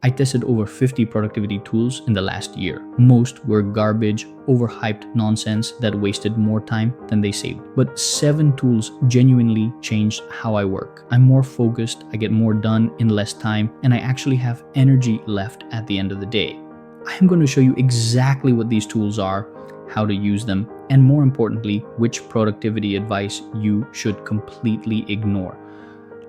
I tested over 50 productivity tools in the last year. Most were garbage, overhyped nonsense that wasted more time than they saved. But 7 tools genuinely changed how I work. I'm more focused, I get more done in less time, and I actually have energy left at the end of the day. I am going to show you exactly what these tools are, how to use them, and more importantly, which productivity advice you should completely ignore.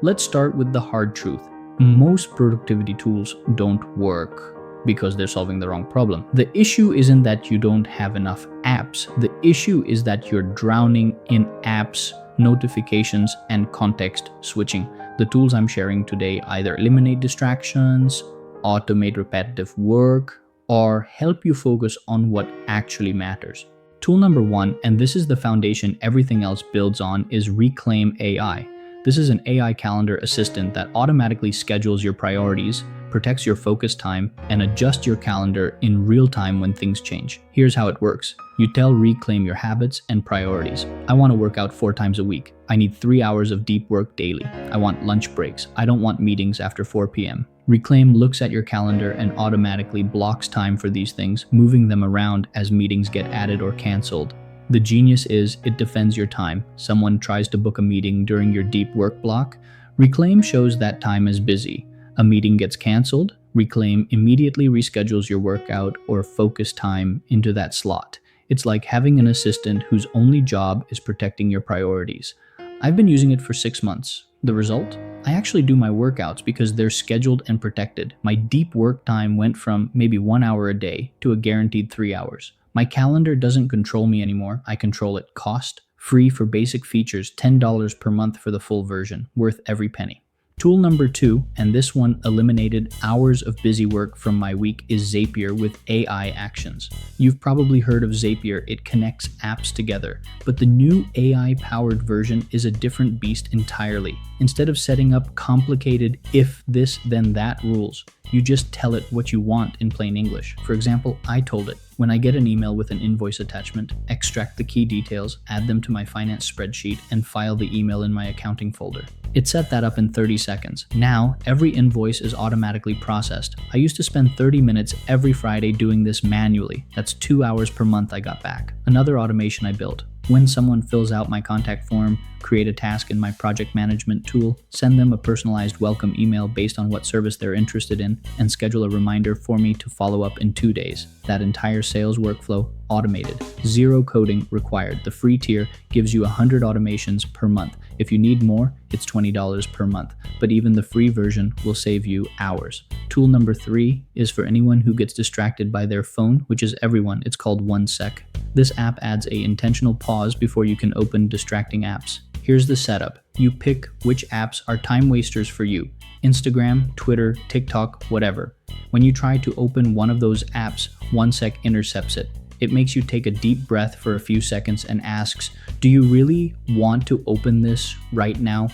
Let's start with the hard truth. Most productivity tools don't work because they're solving the wrong problem. The issue isn't that you don't have enough apps. The issue is that you're drowning in apps, notifications, and context switching. The tools I'm sharing today either eliminate distractions, automate repetitive work, or help you focus on what actually matters. Tool number 1, and this is the foundation everything else builds on, is Reclaim AI. This is an AI calendar assistant that automatically schedules your priorities, protects your focus time, and adjusts your calendar in real time when things change. Here's how it works. You tell Reclaim your habits and priorities. I want to work out 4 times a week. I need 3 hours of deep work daily. I want lunch breaks. I don't want meetings after 4 p.m. Reclaim looks at your calendar and automatically blocks time for these things, moving them around as meetings get added or canceled. The genius is it defends your time. Someone tries to book a meeting during your deep work block. Reclaim shows that time is busy. A meeting gets canceled. Reclaim immediately reschedules your workout or focus time into that slot. It's like having an assistant whose only job is protecting your priorities. I've been using it for 6 months. The result? I actually do my workouts because they're scheduled and protected. My deep work time went from maybe 1 hour a day to a guaranteed 3 hours. My calendar doesn't control me anymore. I control it. Cost? Free for basic features, $10 per month for the full version, worth every penny. Tool number 2, and this one eliminated hours of busy work from my week, is Zapier with AI Actions. You've probably heard of Zapier. It connects apps together, but the new AI-powered version is a different beast entirely. Instead of setting up complicated if this then that rules, you just tell it what you want in plain English. For example, I told it, when I get an email with an invoice attachment, extract the key details, add them to my finance spreadsheet, and file the email in my accounting folder. It set that up in 30 seconds. Now, every invoice is automatically processed. I used to spend 30 minutes every Friday doing this manually. That's 2 hours per month I got back. Another automation I built. When someone fills out my contact form, create a task in my project management tool, send them a personalized welcome email based on what service they're interested in, and schedule a reminder for me to follow up in 2 days. That entire sales workflow automated. 0 coding required. The free tier gives you 100 automations per month. If you need more, it's $20 per month, but even the free version will save you hours. Tool number 3 is for anyone who gets distracted by their phone, which is everyone. It's called 1 Sec. This app adds an intentional pause before you can open distracting apps. Here's the setup. You pick which apps are time wasters for you. Instagram, Twitter, TikTok, whatever. When you try to open one of those apps, 1 Sec intercepts it. It makes you take a deep breath for a few seconds and asks, do you really want to open this right now?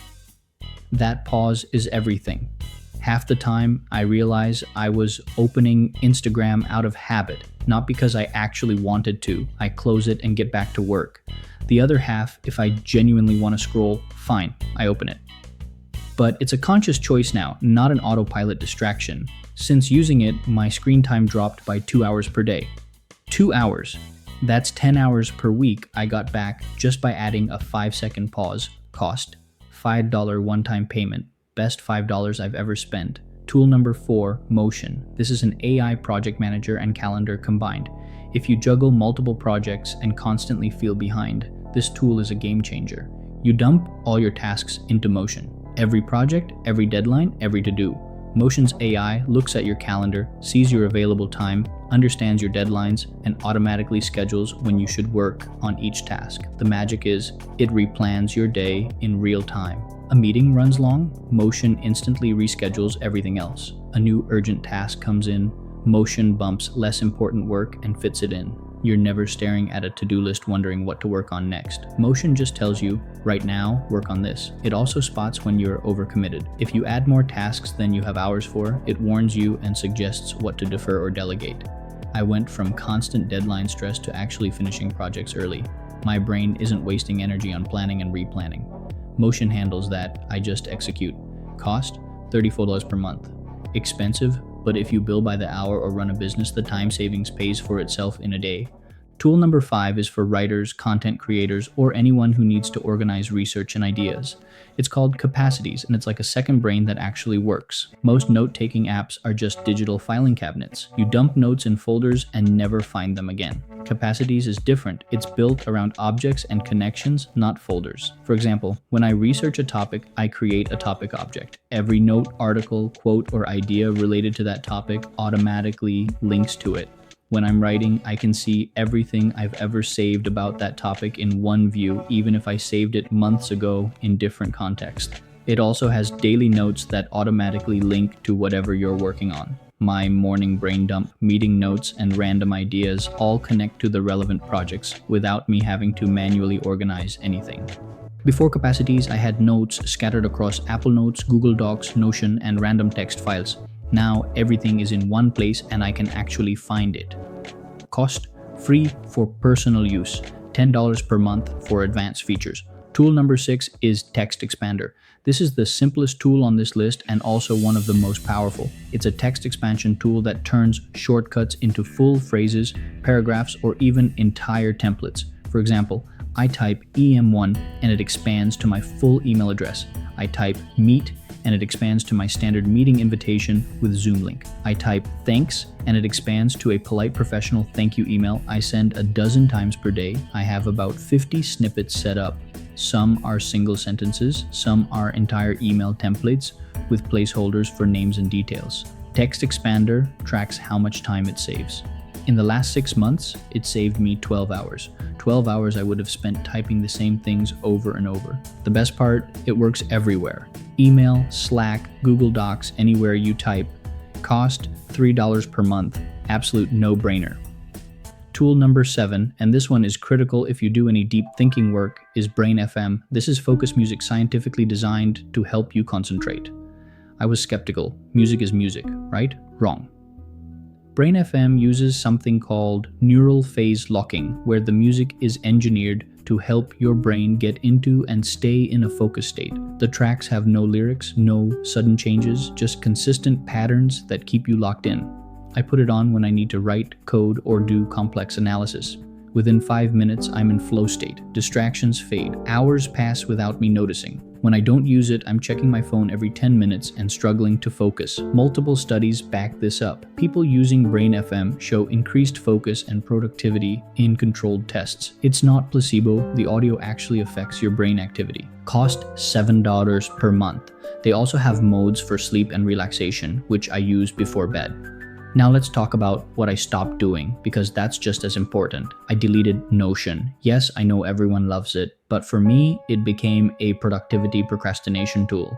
That pause is everything. Half the time, I realize I was opening Instagram out of habit, not because I actually wanted to. I close it and get back to work. The other half, if I genuinely want to scroll, fine, I open it. But it's a conscious choice now, not an autopilot distraction. Since using it, my screen time dropped by 2 hours per day. 2 hours. That's 10 hours per week I got back just by adding a 5-second pause. Cost, $5 one-time payment. Best $5 I've ever spent. Tool number 4, Motion. This is an AI project manager and calendar combined. If you juggle multiple projects and constantly feel behind, this tool is a game changer. You dump all your tasks into Motion. Every project, every deadline, every to-do. Motion's AI looks at your calendar, sees your available time, understands your deadlines, and automatically schedules when you should work on each task. The magic is, it replans your day in real time. A meeting runs long, Motion instantly reschedules everything else. A new urgent task comes in, Motion bumps less important work and fits it in. You're never staring at a to-do list wondering what to work on next. Motion just tells you, right now, work on this. It also spots when you're overcommitted. If you add more tasks than you have hours for, it warns you and suggests what to defer or delegate. I went from constant deadline stress to actually finishing projects early. My brain isn't wasting energy on planning and replanning. Motion handles that. I just execute. Cost, $34 per month. Expensive, but if you bill by the hour or run a business, the time savings pays for itself in a day. Tool number 5 is for writers, content creators, or anyone who needs to organize research and ideas. It's called Capacities, and it's like a second brain that actually works. Most note-taking apps are just digital filing cabinets. You dump notes in folders and never find them again. Capacities is different. It's built around objects and connections, not folders. For example, when I research a topic, I create a topic object. Every note, article, quote, or idea related to that topic automatically links to it. When I'm writing, I can see everything I've ever saved about that topic in one view, even if I saved it months ago in different context. It also has daily notes that automatically link to whatever you're working on. My morning brain dump, meeting notes, and random ideas all connect to the relevant projects without me having to manually organize anything. Before Capacities, I had notes scattered across Apple Notes, Google Docs, Notion, and random text files. Now everything is in one place and I can actually find it. Cost: free for personal use, $10 per month for advanced features. Tool number 6 is TextExpander. This is the simplest tool on this list and also one of the most powerful. It's a text expansion tool that turns shortcuts into full phrases, paragraphs, or even entire templates. For example, I type EM1 and it expands to my full email address. I type meet and it expands to my standard meeting invitation with Zoom link. I type thanks and it expands to a polite professional thank you email I send a dozen times per day. I have about 50 snippets set up. Some are single sentences, some are entire email templates with placeholders for names and details. TextExpander tracks how much time it saves. In the last 6 months, it saved me 12 hours. 12 hours I would have spent typing the same things over and over. The best part, it works everywhere. Email, Slack, Google Docs, anywhere you type. Cost $3 per month. Absolute no-brainer. Tool number 7, and this one is critical if you do any deep thinking work, is Brain FM. This is focus music scientifically designed to help you concentrate. I was skeptical. Music is music, right? Wrong. Brain FM uses something called neural phase locking, where the music is engineered to help your brain get into and stay in a focus state. The tracks have no lyrics, no sudden changes, just consistent patterns that keep you locked in. I put it on when I need to write, code, or do complex analysis. Within 5 minutes, I'm in flow state. Distractions fade. Hours pass without me noticing. When I don't use it, I'm checking my phone every 10 minutes and struggling to focus. Multiple studies back this up. People using Brain FM show increased focus and productivity in controlled tests. It's not placebo, the audio actually affects your brain activity. Cost $7 per month. They also have modes for sleep and relaxation, which I use before bed. Now let's talk about what I stopped doing, because that's just as important. I deleted Notion. Yes, I know everyone loves it, but for me, it became a productivity procrastination tool.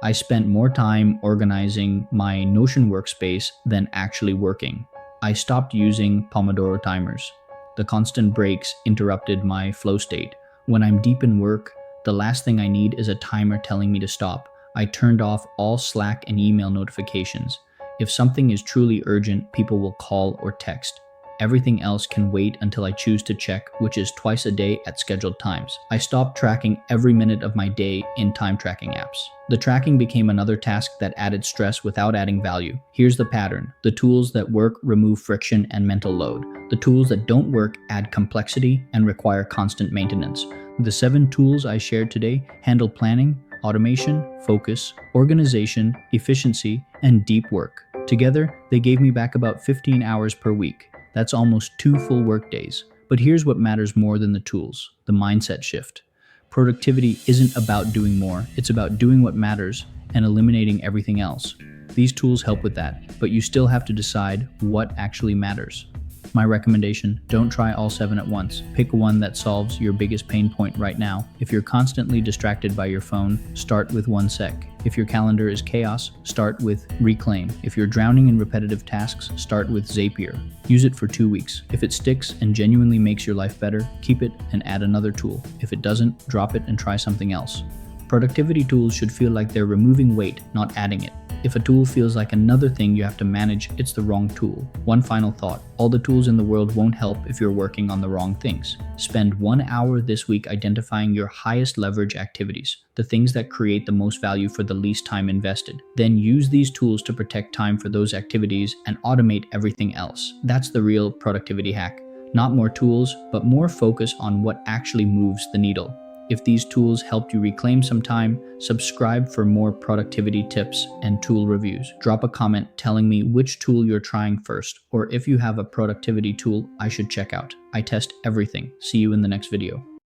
I spent more time organizing my Notion workspace than actually working. I stopped using Pomodoro timers. The constant breaks interrupted my flow state. When I'm deep in work, the last thing I need is a timer telling me to stop. I turned off all Slack and email notifications. If something is truly urgent, people will call or text. Everything else can wait until I choose to check, which is twice a day at scheduled times. I stopped tracking every minute of my day in time tracking apps. The tracking became another task that added stress without adding value. Here's the pattern. The tools that work remove friction and mental load. The tools that don't work add complexity and require constant maintenance. The 7 tools I shared today handle planning, automation, focus, organization, efficiency, and deep work. Together, they gave me back about 15 hours per week. That's almost 2 full work days. But here's what matters more than the tools: the mindset shift. Productivity isn't about doing more, it's about doing what matters and eliminating everything else. These tools help with that, but you still have to decide what actually matters. My recommendation: don't try all 7 at once. Pick one that solves your biggest pain point right now. If you're constantly distracted by your phone, start with 1sec. If your calendar is chaos, start with Reclaim. If you're drowning in repetitive tasks, start with Zapier. Use it for 2 weeks. If it sticks and genuinely makes your life better, keep it and add another tool. If it doesn't, drop it and try something else. Productivity tools should feel like they're removing weight, not adding it. If a tool feels like another thing you have to manage, it's the wrong tool. One final thought: all the tools in the world won't help if you're working on the wrong things. Spend 1 hour this week identifying your highest leverage activities, the things that create the most value for the least time invested. Then use these tools to protect time for those activities and automate everything else. That's the real productivity hack. Not more tools, but more focus on what actually moves the needle. If these tools helped you reclaim some time, subscribe for more productivity tips and tool reviews. Drop a comment telling me which tool you're trying first, or if you have a productivity tool I should check out. I test everything. See you in the next video.